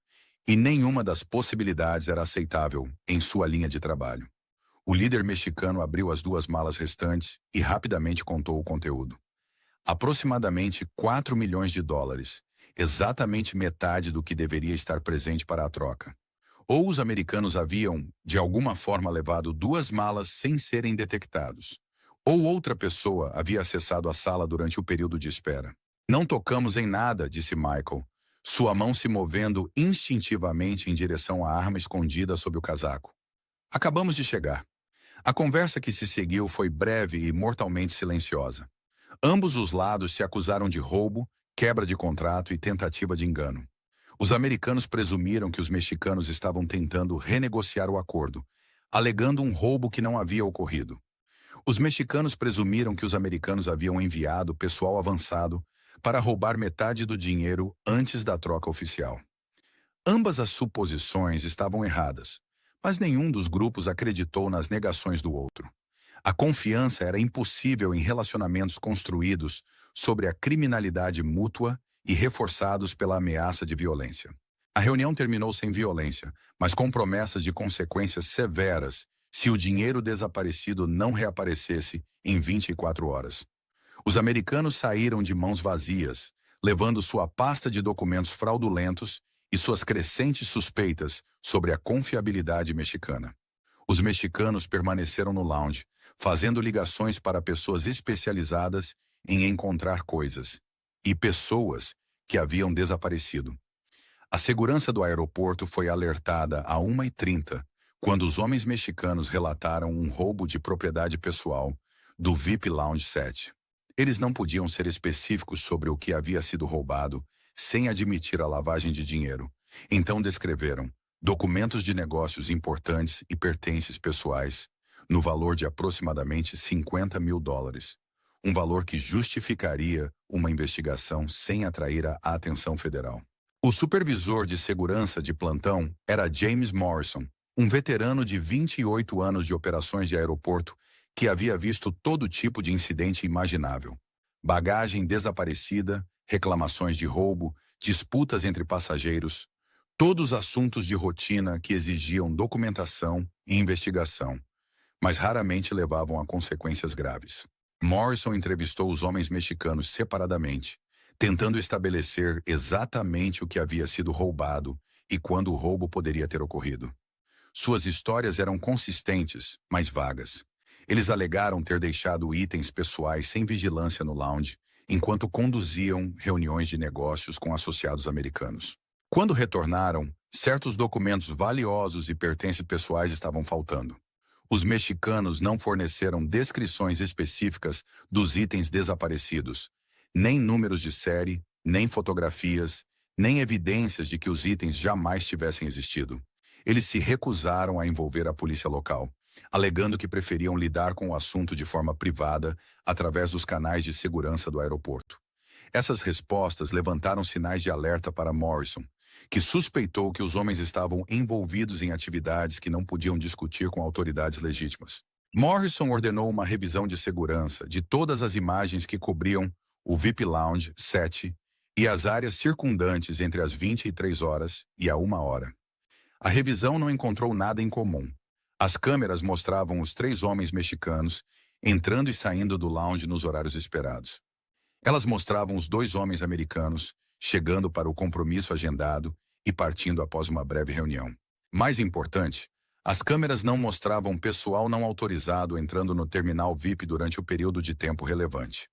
e nenhuma das possibilidades era aceitável em sua linha de trabalho. O líder mexicano abriu as 2 malas restantes e rapidamente contou o conteúdo. Aproximadamente 4 milhões de dólares, exatamente metade do que deveria estar presente para a troca. Ou os americanos haviam, de alguma forma, levado 2 malas sem serem detectados, ou outra pessoa havia acessado a sala durante o período de espera. "Não tocamos em nada", disse Michael, sua mão se movendo instintivamente em direção à arma escondida sob o casaco. "Acabamos de chegar." A conversa que se seguiu foi breve e mortalmente silenciosa. Ambos os lados se acusaram de roubo, quebra de contrato e tentativa de engano. Os americanos presumiram que os mexicanos estavam tentando renegociar o acordo, alegando um roubo que não havia ocorrido. Os mexicanos presumiram que os americanos haviam enviado pessoal avançado para roubar metade do dinheiro antes da troca oficial. Ambas as suposições estavam erradas, mas nenhum dos grupos acreditou nas negações do outro. A confiança era impossível em relacionamentos construídos sobre a criminalidade mútua e reforçados pela ameaça de violência. A reunião terminou sem violência, mas com promessas de consequências severas se o dinheiro desaparecido não reaparecesse em 24 horas. Os americanos saíram de mãos vazias, levando sua pasta de documentos fraudulentos e suas crescentes suspeitas sobre a confiabilidade mexicana. Os mexicanos permaneceram no lounge, fazendo ligações para pessoas especializadas em encontrar coisas e pessoas que haviam desaparecido. A segurança do aeroporto foi alertada a 1h30, quando os homens mexicanos relataram um roubo de propriedade pessoal do VIP Lounge 7. Eles não podiam ser específicos sobre o que havia sido roubado, sem admitir a lavagem de dinheiro. Então descreveram documentos de negócios importantes e pertences pessoais, no valor de aproximadamente $50 mil, um valor que justificaria uma investigação sem atrair a atenção federal. O supervisor de segurança de plantão era James Morrison, um veterano de 28 anos de operações de aeroporto que havia visto todo tipo de incidente imaginável. Bagagem desaparecida, reclamações de roubo, disputas entre passageiros, todos assuntos de rotina que exigiam documentação e investigação, mas raramente levavam a consequências graves. Morrison entrevistou os homens mexicanos separadamente, tentando estabelecer exatamente o que havia sido roubado e quando o roubo poderia ter ocorrido. Suas histórias eram consistentes, mas vagas. Eles alegaram ter deixado itens pessoais sem vigilância no lounge, enquanto conduziam reuniões de negócios com associados americanos. Quando retornaram, certos documentos valiosos e pertences pessoais estavam faltando. Os mexicanos não forneceram descrições específicas dos itens desaparecidos, nem números de série, nem fotografias, nem evidências de que os itens jamais tivessem existido. Eles se recusaram a envolver a polícia local, alegando que preferiam lidar com o assunto de forma privada através dos canais de segurança do aeroporto. Essas respostas levantaram sinais de alerta para Morrison, que suspeitou que os homens estavam envolvidos em atividades que não podiam discutir com autoridades legítimas. Morrison ordenou uma revisão de segurança de todas as imagens que cobriam o VIP Lounge 7 e as áreas circundantes entre as 23 horas e a 1h. A revisão não encontrou nada em comum. As câmeras mostravam os 3 homens mexicanos entrando e saindo do lounge nos horários esperados. Elas mostravam os 2 homens americanos chegando para o compromisso agendado e partindo após uma breve reunião. Mais importante, as câmeras não mostravam pessoal não autorizado entrando no terminal VIP durante o período de tempo relevante.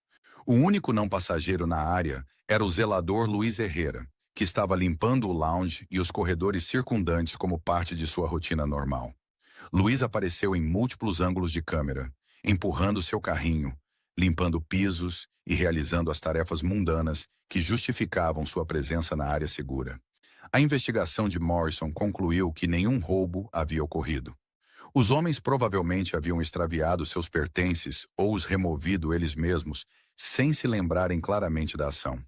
O único não passageiro na área era o zelador Luiz Herrera, que estava limpando o lounge e os corredores circundantes como parte de sua rotina normal. Luiz apareceu em múltiplos ângulos de câmera, empurrando seu carrinho, limpando pisos e realizando as tarefas mundanas que justificavam sua presença na área segura. A investigação de Morrison concluiu que nenhum roubo havia ocorrido. Os homens provavelmente haviam extraviado seus pertences ou os removido eles mesmos, sem se lembrarem claramente da ação.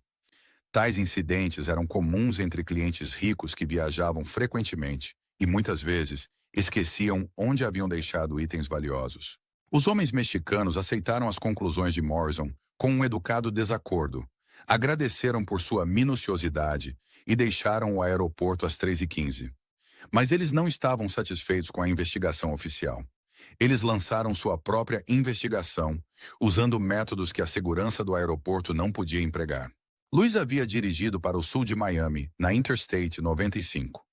Tais incidentes eram comuns entre clientes ricos que viajavam frequentemente e, muitas vezes, esqueciam onde haviam deixado itens valiosos. Os homens mexicanos aceitaram as conclusões de Morrison com um educado desacordo, agradeceram por sua minuciosidade e deixaram o aeroporto às 3h15. Mas eles não estavam satisfeitos com a investigação oficial. Eles lançaram sua própria investigação, usando métodos que a segurança do aeroporto não podia empregar. Luiz havia dirigido para o sul de Miami, na Interstate 95,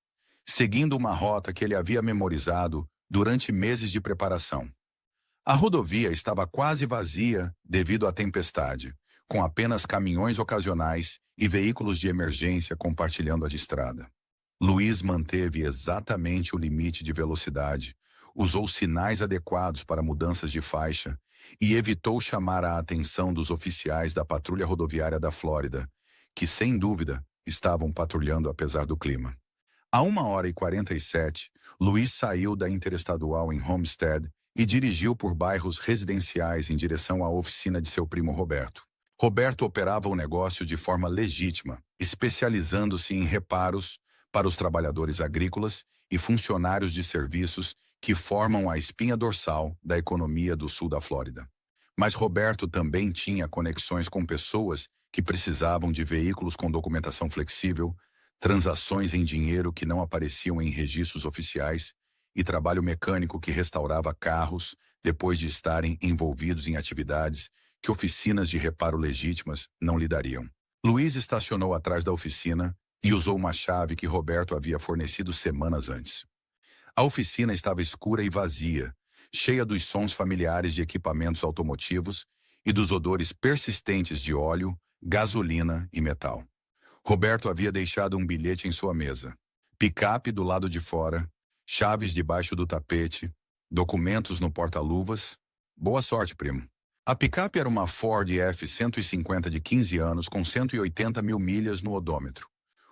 seguindo uma rota que ele havia memorizado durante meses de preparação. A rodovia estava quase vazia devido à tempestade, com apenas caminhões ocasionais e veículos de emergência compartilhando a estrada. Luiz manteve exatamente o limite de velocidade, usou sinais adequados para mudanças de faixa e evitou chamar a atenção dos oficiais da Patrulha Rodoviária da Flórida, que, sem dúvida, estavam patrulhando apesar do clima. À 1h47, Luiz saiu da Interestadual em Homestead e dirigiu por bairros residenciais em direção à oficina de seu primo Roberto. Roberto operava o negócio de forma legítima, especializando-se em reparos para os trabalhadores agrícolas e funcionários de serviços que formam a espinha dorsal da economia do sul da Flórida. Mas Roberto também tinha conexões com pessoas que precisavam de veículos com documentação flexível, transações em dinheiro que não apareciam em registros oficiais e trabalho mecânico que restaurava carros depois de estarem envolvidos em atividades que oficinas de reparo legítimas não lhe dariam. Luiz estacionou atrás da oficina e usou uma chave que Roberto havia fornecido semanas antes. A oficina estava escura e vazia, cheia dos sons familiares de equipamentos automotivos e dos odores persistentes de óleo, gasolina e metal. Roberto havia deixado um bilhete em sua mesa. Picape do lado de fora, chaves debaixo do tapete, documentos no porta-luvas. Boa sorte, primo. A picape era uma Ford F-150 de 15 anos com 180 mil milhas no odômetro.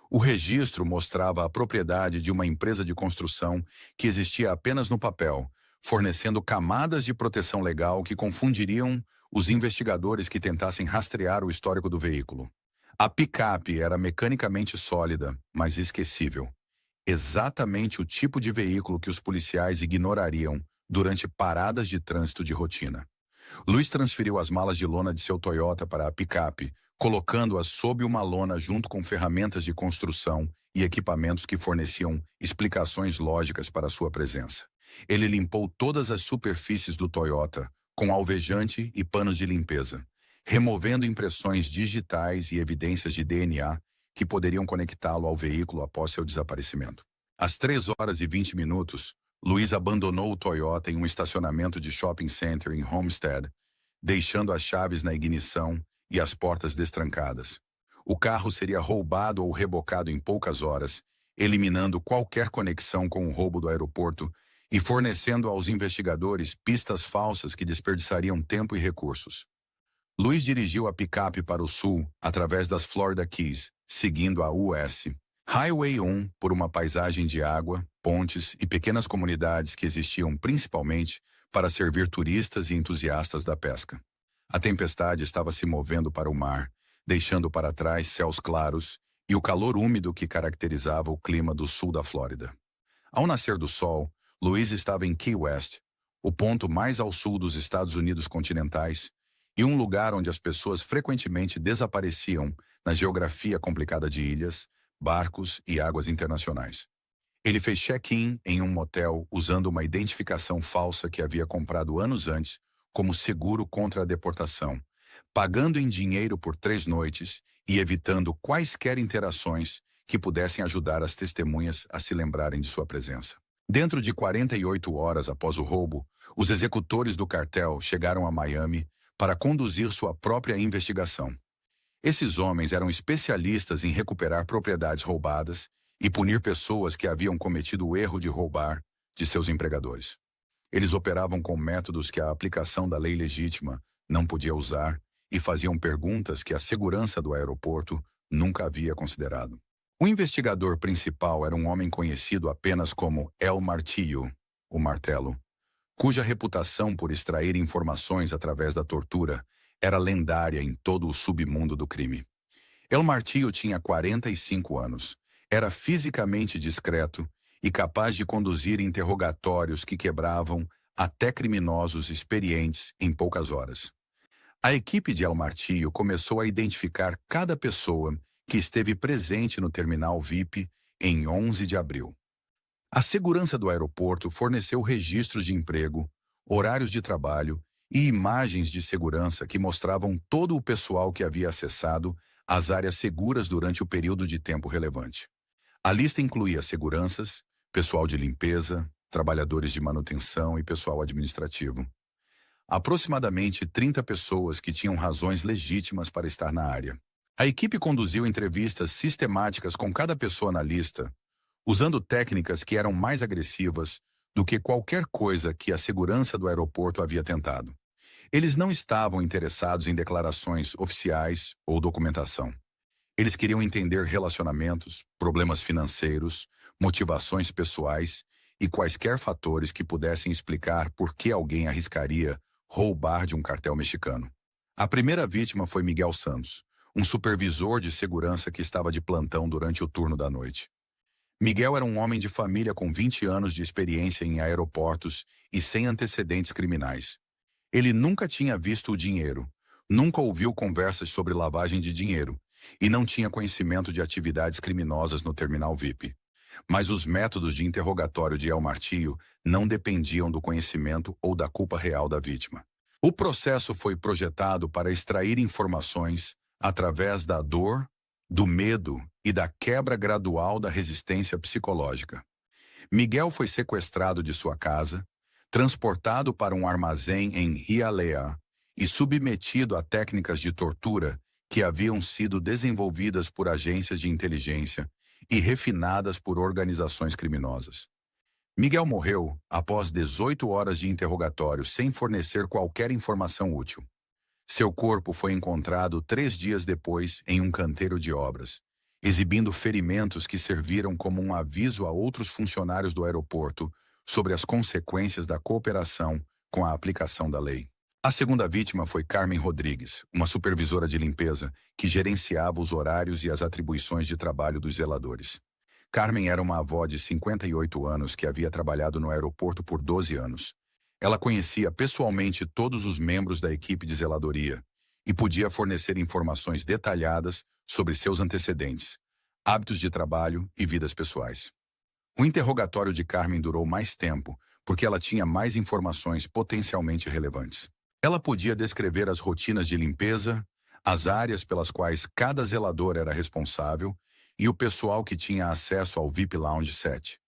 O registro mostrava a propriedade de uma empresa de construção que existia apenas no papel, fornecendo camadas de proteção legal que confundiriam os investigadores que tentassem rastrear o histórico do veículo. A picape era mecanicamente sólida, mas esquecível. Exatamente o tipo de veículo que os policiais ignorariam durante paradas de trânsito de rotina. Luiz transferiu as malas de lona de seu Toyota para a picape, colocando-as sob uma lona junto com ferramentas de construção e equipamentos que forneciam explicações lógicas para sua presença. Ele limpou todas as superfícies do Toyota com alvejante e panos de limpeza, removendo impressões digitais e evidências de DNA que poderiam conectá-lo ao veículo após seu desaparecimento. Às 3h20, Luiz abandonou o Toyota em um estacionamento de shopping center em Homestead, deixando as chaves na ignição e as portas destrancadas. O carro seria roubado ou rebocado em poucas horas, eliminando qualquer conexão com o roubo do aeroporto e fornecendo aos investigadores pistas falsas que desperdiçariam tempo e recursos. Luiz dirigiu a picape para o sul, através das Florida Keys, seguindo a US Highway 1 por uma paisagem de água, pontes e pequenas comunidades que existiam principalmente para servir turistas e entusiastas da pesca. A tempestade estava se movendo para o mar, deixando para trás céus claros e o calor úmido que caracterizava o clima do sul da Flórida. Ao nascer do sol, Luiz estava em Key West, o ponto mais ao sul dos Estados Unidos continentais, e um lugar onde as pessoas frequentemente desapareciam na geografia complicada de ilhas, barcos e águas internacionais. Ele fez check-in em um motel usando uma identificação falsa que havia comprado anos antes como seguro contra a deportação, pagando em dinheiro por 3 noites e evitando quaisquer interações que pudessem ajudar as testemunhas a se lembrarem de sua presença. Dentro de 48 horas após o roubo, os executores do cartel chegaram a Miami para conduzir sua própria investigação. Esses homens eram especialistas em recuperar propriedades roubadas e punir pessoas que haviam cometido o erro de roubar de seus empregadores. Eles operavam com métodos que a aplicação da lei legítima não podia usar e faziam perguntas que a segurança do aeroporto nunca havia considerado. O investigador principal era um homem conhecido apenas como El Martillo, o Martelo, cuja reputação por extrair informações através da tortura era lendária em todo o submundo do crime. El Martillo tinha 45 anos, era fisicamente discreto e capaz de conduzir interrogatórios que quebravam até criminosos experientes em poucas horas. A equipe de El Martillo começou a identificar cada pessoa que esteve presente no terminal VIP em 11 de abril. A segurança do aeroporto forneceu registros de emprego, horários de trabalho e imagens de segurança que mostravam todo o pessoal que havia acessado as áreas seguras durante o período de tempo relevante. A lista incluía seguranças, pessoal de limpeza, trabalhadores de manutenção e pessoal administrativo. Aproximadamente 30 pessoas que tinham razões legítimas para estar na área. A equipe conduziu entrevistas sistemáticas com cada pessoa na lista, usando técnicas que eram mais agressivas do que qualquer coisa que a segurança do aeroporto havia tentado. Eles não estavam interessados em declarações oficiais ou documentação. Eles queriam entender relacionamentos, problemas financeiros, motivações pessoais e quaisquer fatores que pudessem explicar por que alguém arriscaria roubar de um cartel mexicano. A primeira vítima foi Miguel Santos, um supervisor de segurança que estava de plantão durante o turno da noite. Miguel era um homem de família com 20 anos de experiência em aeroportos e sem antecedentes criminais. Ele nunca tinha visto o dinheiro, nunca ouviu conversas sobre lavagem de dinheiro e não tinha conhecimento de atividades criminosas no terminal VIP. Mas os métodos de interrogatório de El Martillo não dependiam do conhecimento ou da culpa real da vítima. O processo foi projetado para extrair informações através da dor, do medo e da quebra gradual da resistência psicológica. Miguel foi sequestrado de sua casa, transportado para um armazém em Hialeah e submetido a técnicas de tortura que haviam sido desenvolvidas por agências de inteligência e refinadas por organizações criminosas. Miguel morreu após 18 horas de interrogatório sem fornecer qualquer informação útil. Seu corpo foi encontrado 3 dias depois em um canteiro de obras, exibindo ferimentos que serviram como um aviso a outros funcionários do aeroporto sobre as consequências da cooperação com a aplicação da lei. A segunda vítima foi Carmen Rodrigues, uma supervisora de limpeza que gerenciava os horários e as atribuições de trabalho dos zeladores. Carmen era uma avó de 58 anos que havia trabalhado no aeroporto por 12 anos. Ela conhecia pessoalmente todos os membros da equipe de zeladoria e podia fornecer informações detalhadas sobre seus antecedentes, hábitos de trabalho e vidas pessoais. O interrogatório de Carmen durou mais tempo porque ela tinha mais informações potencialmente relevantes. Ela podia descrever as rotinas de limpeza, as áreas pelas quais cada zelador era responsável e o pessoal que tinha acesso ao VIP Lounge 7.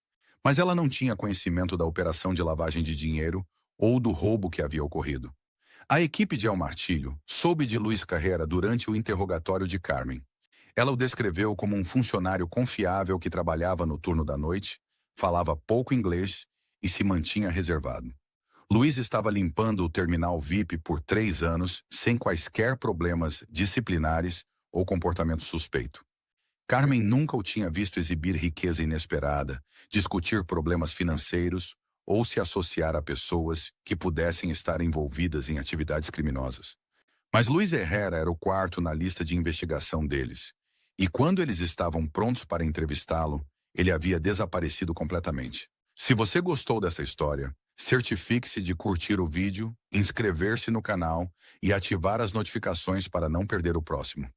Mas ela não tinha conhecimento da operação de lavagem de dinheiro ou do roubo que havia ocorrido. A equipe de El Martillo soube de Luiz Carrera durante o interrogatório de Carmen. Ela o descreveu como um funcionário confiável que trabalhava no turno da noite, falava pouco inglês e se mantinha reservado. Luiz estava limpando o terminal VIP por 3 anos, sem quaisquer problemas disciplinares ou comportamento suspeito. Carmen nunca o tinha visto exibir riqueza inesperada, discutir problemas financeiros ou se associar a pessoas que pudessem estar envolvidas em atividades criminosas. Mas Luiz Herrera era o quarto na lista de investigação deles, e quando eles estavam prontos para entrevistá-lo, ele havia desaparecido completamente. Se você gostou dessa história, certifique-se de curtir o vídeo, inscrever-se no canal e ativar as notificações para não perder o próximo.